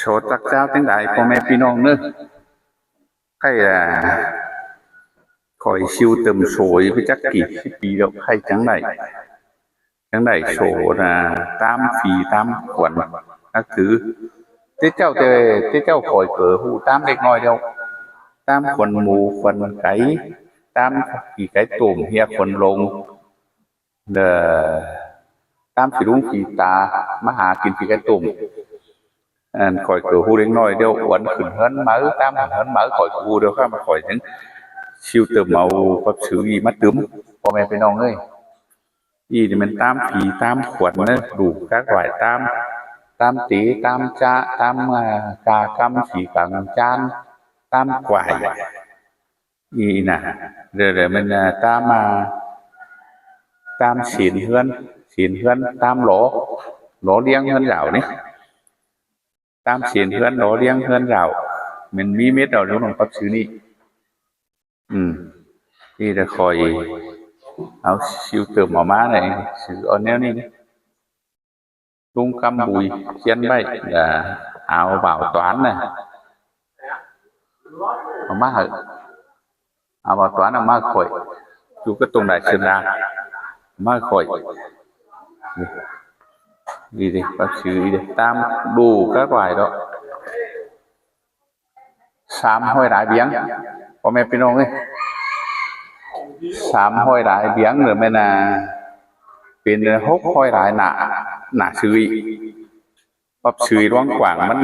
โสตักเจ้าจังใดพ่อแม่พี่น้องเนอะใครคอยชิวเติมโสยไปจักกี่สิบปีแล้วใครจังใดโสนะตามฝีตามขวัญนักถือเจ้าคอยเกิดหูตามเด็กน้อยเดียวตามขวัญหมูขวัญไก่ตามขี่ไก่ตุ่มเฮียขวัญลงเด้อตามฝีลุงฝีตามาหากินฝีไก่ตุ่มคอยเกิดหูเด็กน้อยเดียววันขึ้นเฮินmở tam ฮินmởคอยหูเดียวข้ามาคอยnhững siêu từ màu Phật sự gì mắt tướngพ่อแม่พี่น้องเอ้ยอีนี่มันตามผีตามขวดนะดูcác loại tam tỷ tam cha tam cà căm chỉ cần chan tam quảiอีน่ะrồi mình tam xỉn hươn tam lỗ liêng hươn rào đấy tam xỉn hươn lỗ liêng hươn rào mình mi biết rồi đúng không Phật sự đi đi ra khỏi áo siêu tường màu má này sự ôn néo đi lung căm bùi chân bay là áo bảo toán này màu má hở áo bảo toán là má khỏi chú cái tùng đại sơn ra má khỏi đi bác sĩ đi tam đủ các loại đó sám hôi đại biếngพ่อแม่พี่น้องเอ้ยสามห้อยđạiเบียงหรือไม่น่ะเป็นหกห้อยđạiหนาซื้อปั๊บซื้อร้องกว่างมัน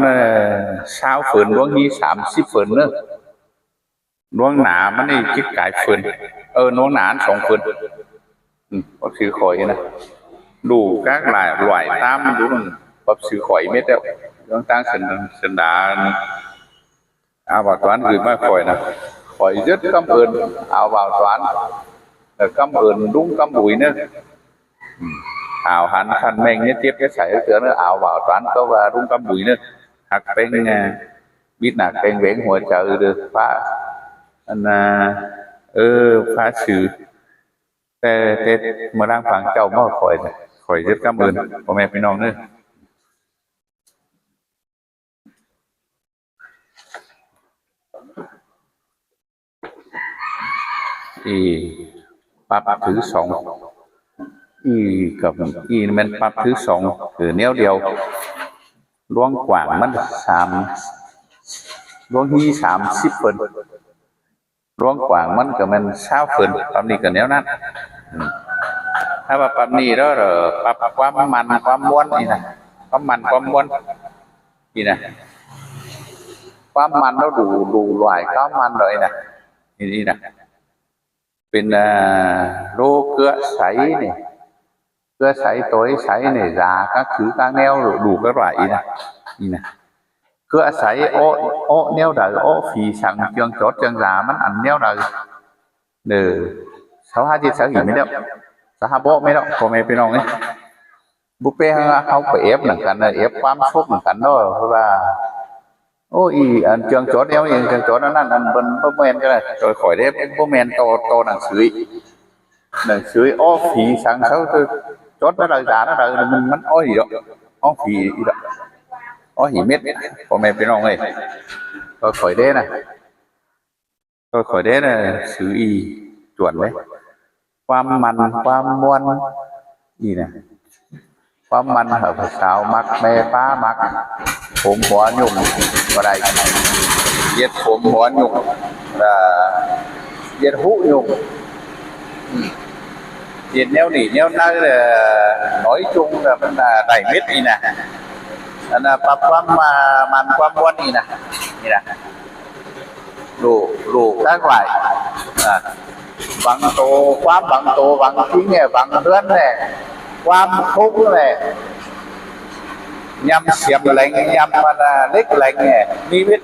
sao phượngร้องยี่30 phượng nữaร้องหนามันนี่จิกไก่ phượng ร้องหนา2 phượngปั๊บซื้อข่อยนะđủ các loại tam đủปั๊บซื้อข่อยเม็ดแล้วร้องตั้งสันดาbảo toán gửi mai khỏi nè khỏi rất cảm ơn ảo bảo toán cảm ơn đúng cảm bụi nữa ảo hắn thành mình nhất tiếp cái sải nữa ảo bảo toán có và đúng cảm bụi nữa hạt bên biết là bên vén hỗ trợ được phá phá sự tết mà đang phẳng châu mà khỏi rất cảm ơnพ่อแม่พี่น้องnữaปั๊บถือ2กับมันปั๊บถือ2คือแนวเดียวล้วงกว่างมัน3ล้วงที่30 phầnล้วงกว่างมันก็มัน20 phầnปั๊บนี้ก็แนวนั้นถ้าว่าปั๊บนี้แล้วปั๊บความมันความม้วนนี่นะความมันความม้วนนี่นะความมันแล้วดูหลายความมันเลยนะนี่นะเป็นโรเกลือใสนี่เกลือใสtốiใสนี่già các thứ các neo đủ các loạiนี่นะเกลือใสโอ้แนวใดโอ้ฝีสั่งเชียงจดเชียงgiàมันอันแนวใด62ที่2ไม่ได้2โบไม่ได้พ่อแม่พี่น้องเอ้ยบุฟเฟ่เขาไปเอฟเหมือนกันเอฟความสุขเหมือนกันเนาะเพราะว่าโอ้อันเชียงจดเดียวเองเชียงจดนั่นอันบนบ่แม่นก็ได้โดยข่อยได้บ่แม่นโตหนังสืออ้อผีสังเขาจดnó đời già nó đờiมันอ้อgì đóอ้อผีgì đóอ้อหีเม็ดพ่อแม่พี่น้องเอ้ยก็ข่อยได้น่ะก็ข่อยได้น่ะสือจวนไว้ความมันความม่วนนี่น่ะความมันเหรอสาวมักแม่ป้ามักผมหัวยุ่งก็ได้เย็ดผมหัวยุ่งเย็ดหูยุ่งเย็ดแนวนี่แนวนั่นnói chung làมันđầy miếtนี่นะอันน่ะปรับความมันความม้วนนี่นะđủ các loại bằng tổความbằng tổ bằng chính này bằng đơn nàyความkhúc này nhằm xiêm lệnh nhằm lếch lệnh này mi biết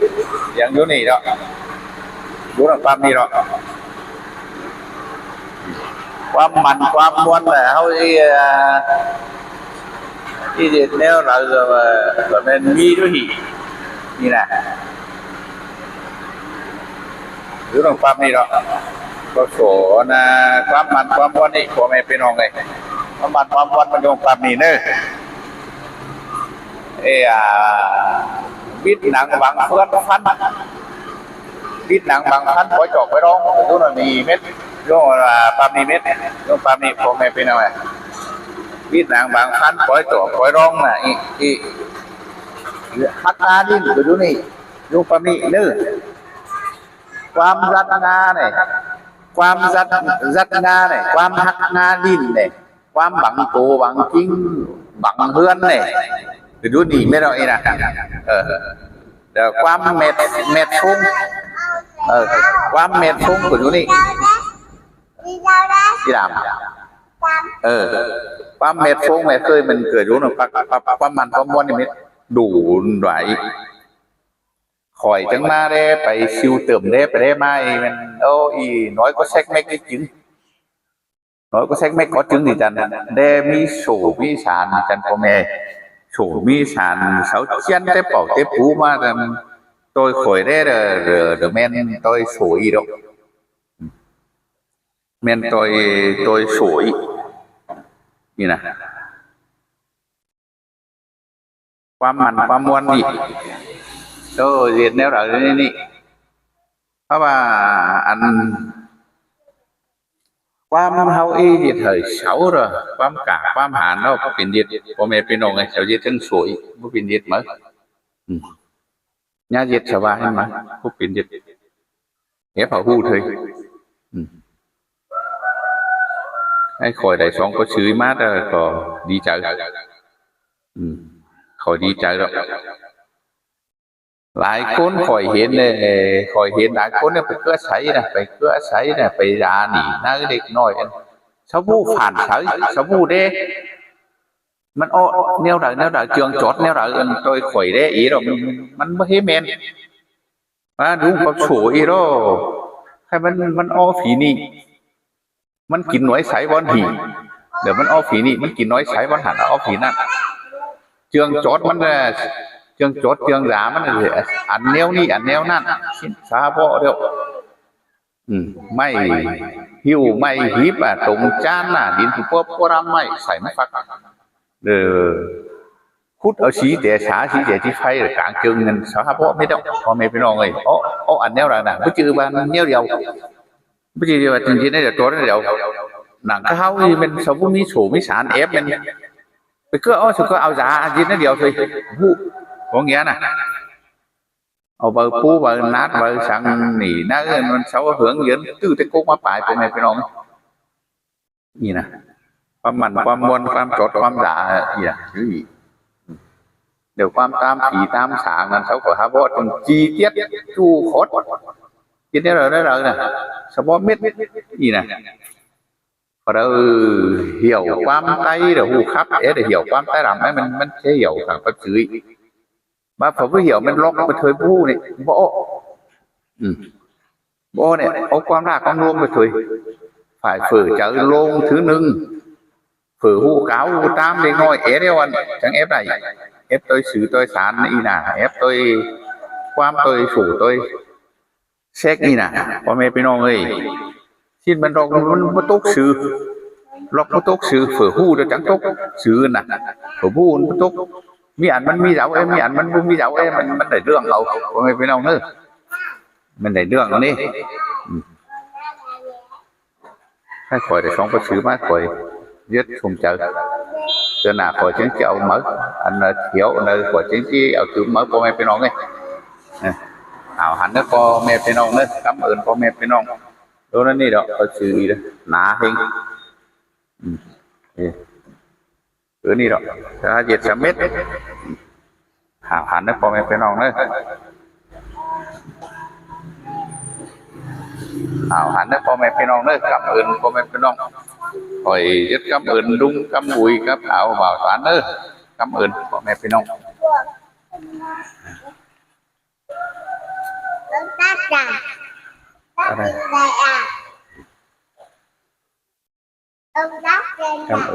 อย่างอยู่นี่đóรู้หรือความนี่đóความมันความม้วนlàเขาที่เด็ดแนวเราจะเป็นมีด้วยนี่นะรู้หรือความนี่đóก็โสนะความมันความม้วนนี่พ่อแม่พี่น้องไงความมันความม้วนมันอยู่ความนี่เนอะ biết nặng bằng phơn phăn biết nặng bằng phăn có chọc với đó lúc là mì mét lúc là ba mì mét lúc ba mì có mẹ bên nào này biết nặng bằng phăn có chọc với đó là hát na đi từ lúc này lúc ba mì nữaความรัตนาเนี่ยความรัตนาเนี่ยความหักนาดินเนี่ยความบังโตบังจริงบังเฮือนเนี่ยคือดูนี่ไม่ได้นะเดี๋ยวความเม็ดฟุ้งความเม็ดฟุ้งคือดูนี่ที่ดำความเม็ดฟุ้งเนี่ยเคยมันเกิดรู้หนึ่งความมันความม้วนนี่เม็ดดูไหวkhỏi chẳng ma đê phải siêu tưởng đê phải đê mai mình đâu ý nói có sách mấy cái chứng nói có sách mấy có chứng thì chẳng đê mi sổ mi sản chẳng có mẹ sổ mi sản sáu chân tế bỏ tế phú mà tôi khỏi đê rồi men tôi sổ ý đâu men tôi sổ ý như nàoความมันความม้วนนี่เรียนแนวไหนนี่เพราะว่าอันความเฮาอีเดียthời sáu rồiความกะความหานเราเป็นเดียพ่อแม่พี่น้องไงชาวเดียทั้งสวยผู้เป็นเดียมั้งญาเดียชาวบ้านมั้งผู้เป็นเดียเหี้ยเผาหู้เถยให้คอยได้สองก็ซื้อมาแต่ก็ดีใจคอยดีใจแล้วหลายคนคอยเห็นเลยคอยเห็นหลายคนเนี่ยไปเกลือใสนะไปเกลือใสนะไปยาหนีน่าเด็กน้อยสบู่ผ่านใสสบู่เด้มันอ้อแนวไหนเtrường chótแนวไหนtôi khỏiเด้อีrồiมันไม่เห็นเมนมาดูความสวยอีrồiให้มันอ้อผีนี่มันกินน้อยใสบอลหีเดี๋ยวมันอ้อผีนี่มันกินน้อยใสบอลหันอ้อผีนั่นtrường chótมันtrường chốt trường giáมันเลยอันแนวนี่อันแนวนั่นซาบ่เดียวไม่หิวไม่หิบตรงจานน่ะดินที่พวกรำไม่ใส่ไม่ฟักพุทธเอาสีแต่ฉาสีแต่ที่ไฟกลางจึงนั่นซาบ่ไม่ต้องพอไม่ไปนอนเลยอันแนวอะไรน่ะไม่จือบ้านแนวเดียวไม่จือว่าจริงๆนี่เดี๋ยวตัวนี่เดียวหนังข้าวนี่มันสมบูรณ์มีโฉมมีสารเอฟมันไปก็เอาgiá gì nó điều thôi có nghĩa này bờ pu bờ nát bờ sang nỉ nó sáu hướng dẫn từ cái cốt má phải của này phải không gì nèความมันความมวลความจดความด่าgì à cái gì đều ความตามผีตามสางมันsáu của hai bộ trong chi tiết chu khốt chi tiết rồi đó nè sáu bộ biết gì nè và đâu hiểu ความไต้เดี๋ยวหูครับđể hiểu ความไต้รำให้มันใช่ hiểu กับภาษาmà phải với hiểu mình lót cái thời bu này bo này có quan ra con luôn cái thời phải phở chợ lôn thứ nưng phở hu cáo hu tam để ngồi ép đeo anh chẳng ép này ép tôi xử tôi sán y nà ép tôi quan tôi sủ tôi xét y nàพ่อแม่พี่น้องเอ้ยxinมันรองมันtốt sự lótมันtốt sự phở hu cho chẳng tốt sự nè phở buมันtốtมีอันมันมีเสาเอ้มีอันมันบุมีเสาเอ้มันได้เรื่องเอาไม่ไปน้องเนอะมันได้เรื่องเอานี่ให้คอยได้สองประซื้อมาคอยยึดชมเจอหน้าคอยchứng chỉ mở anh hiểu nơiคอยchứng chỉเอาถือmởพ่อแม่พี่น้องไงเอาหันแล้วพ่อแม่พี่น้องเนอะcảm ơnพ่อแม่พี่น้องโดนนั่นนี่ดอกประซื้อดีเลยหนาเฮงนี่หรอกถ้าเจ็ดสามเมตรหันได้พอแม่ไปน้องเลยหันได้พอแม่ไปน้องเลยcảm ơnพอแม่ไปน้องrồi rất cảm ơn đúng cảm bùi cảm ảo vào toán nữa cảm ơnพอแม่ไปน้องcảm ơn